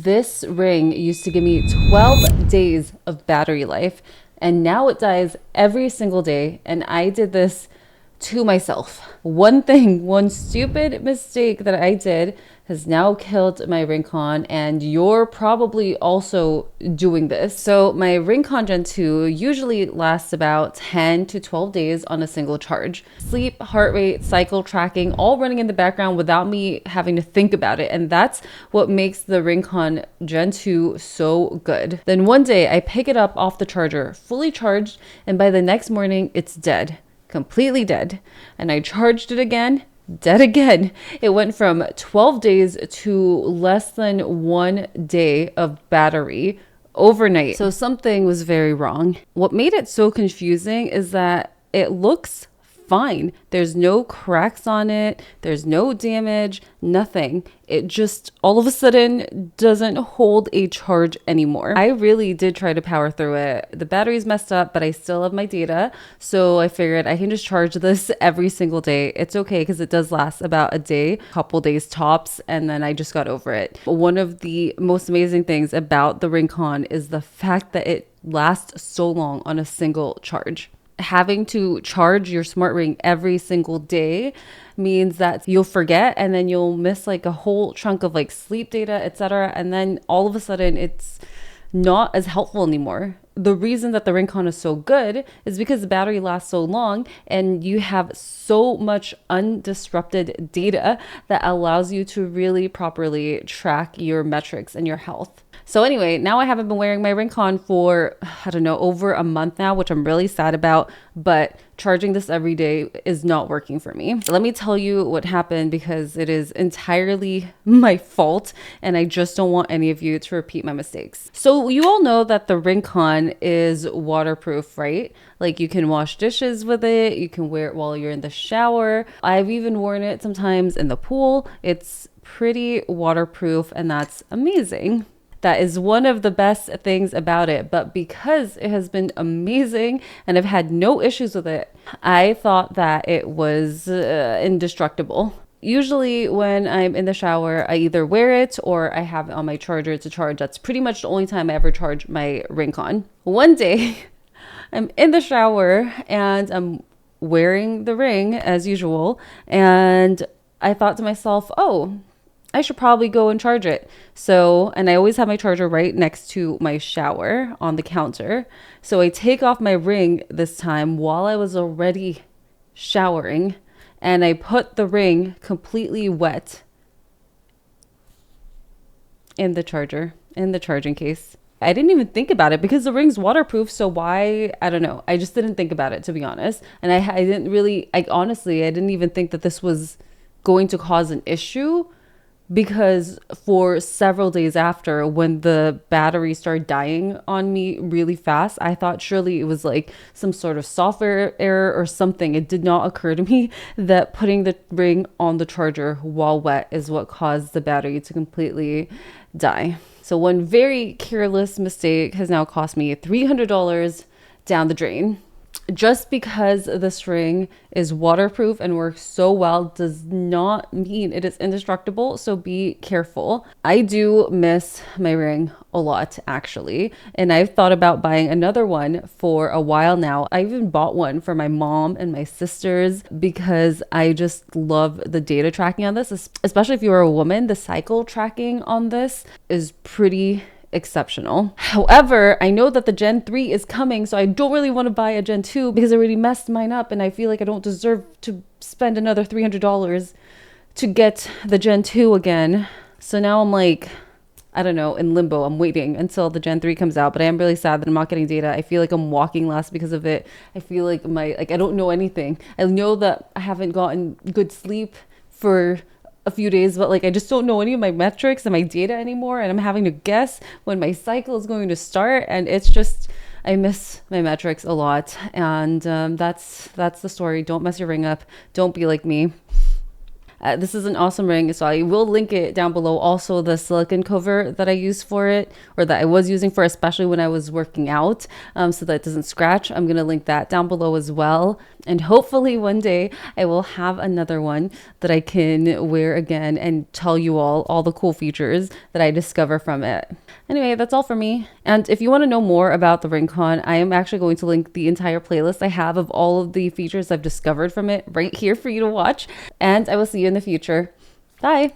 This ring used to give me 12 days of battery life, and now it dies every single day. And I did this to myself. One stupid mistake that I did has now killed my RingConn, and you're probably also doing this. So my RingConn Gen 2 usually lasts about 10 to 12 days on a single charge. Sleep, heart rate, cycle tracking, all running in the background without me having to think about it. And that's what makes the RingConn Gen 2 so good. Then one day I pick it up off the charger, fully charged, and by the next morning it's dead. Completely dead. And I charged it again, dead again. It went from 12 days to less than 1 day of battery overnight. So something was very wrong. What made it so confusing is that it looks fine. There's no cracks on it. There's no damage, nothing. It just all of a sudden doesn't hold a charge anymore. I really did try to power through it. The battery's messed up, but I still have my data. So I figured I can just charge this every single day. It's okay because it does last about a day, couple days tops, and then I just got over it. One of the most amazing things about the RingConn is the fact that it lasts so long on a single charge. Having to charge your smart ring every single day means that you'll forget, and then you'll miss like a whole chunk of like sleep data, etc. And then all of a sudden it's not as helpful anymore. The reason that the RingConn is so good is because the battery lasts so long and you have so much undisrupted data that allows you to really properly track your metrics and your health. So anyway, now I haven't been wearing my RingConn for, I don't know, over a month now, which I'm really sad about, but charging this every day is not working for me. Let me tell you what happened because it is entirely my fault and I just don't want any of you to repeat my mistakes. So you all know that the RingConn is waterproof, right? Like you can wash dishes with it, you can wear it while you're in the shower. I've even worn it sometimes in the pool. It's pretty waterproof and that's amazing. That is one of the best things about it. But because it has been amazing and I've had no issues with it, I thought that it was indestructible. Usually when I'm in the shower, I either wear it or I have it on my charger to charge. That's pretty much the only time I ever charge my RingConn. One day, I'm in the shower and I'm wearing the ring as usual. And I thought to myself, oh, I should probably go and charge it. So, and I always have my charger right next to my shower on the counter. So I take off my ring this time while I was already showering and I put the ring completely wet in the charger, in the charging case. I didn't even think about it because the ring's waterproof. So why? I don't know. I just didn't think about it, to be honest. And I didn't even think that this was going to cause an issue. Because for several days after, when the battery started dying on me really fast, I thought surely it was like some sort of software error or something. It did not occur to me that putting the ring on the charger while wet is what caused the battery to completely die. So one very careless mistake has now cost me $300 down the drain. Just because this ring is waterproof and works so well does not mean it is indestructible, so be careful. I do miss my ring a lot, actually, and I've thought about buying another one for a while now. I even bought one for my mom and my sisters because I just love the data tracking on this, especially if you're a woman. The cycle tracking on this is pretty exceptional. However, I know that the Gen 3 is coming, so I don't really want to buy a Gen 2 because I already messed mine up and I feel like I don't deserve to spend another $300 to get the Gen 2 again. So now I'm like, I don't know, in limbo. I'm waiting until the Gen 3 comes out, but I am really sad that I'm not getting data. I feel like I'm walking less because of it. I feel like I don't know anything. I know that I haven't gotten good sleep for a few days, but like I just don't know any of my metrics and my data anymore, and I'm having to guess when my cycle is going to start, and it's just I miss my metrics a lot. And that's the story. Don't mess your ring up. Don't be like me. This is an awesome ring, so I will link it down below. Also, the silicone cover that I use for it, or that I was using for, especially when I was working out, so that it doesn't scratch. I'm going to link that down below as well. And hopefully one day I will have another one that I can wear again and tell you all the cool features that I discover from it. Anyway, that's all for me. And if you want to know more about the RingConn, I am actually going to link the entire playlist I have of all of the features I've discovered from it right here for you to watch. And I will see you in the future. Bye.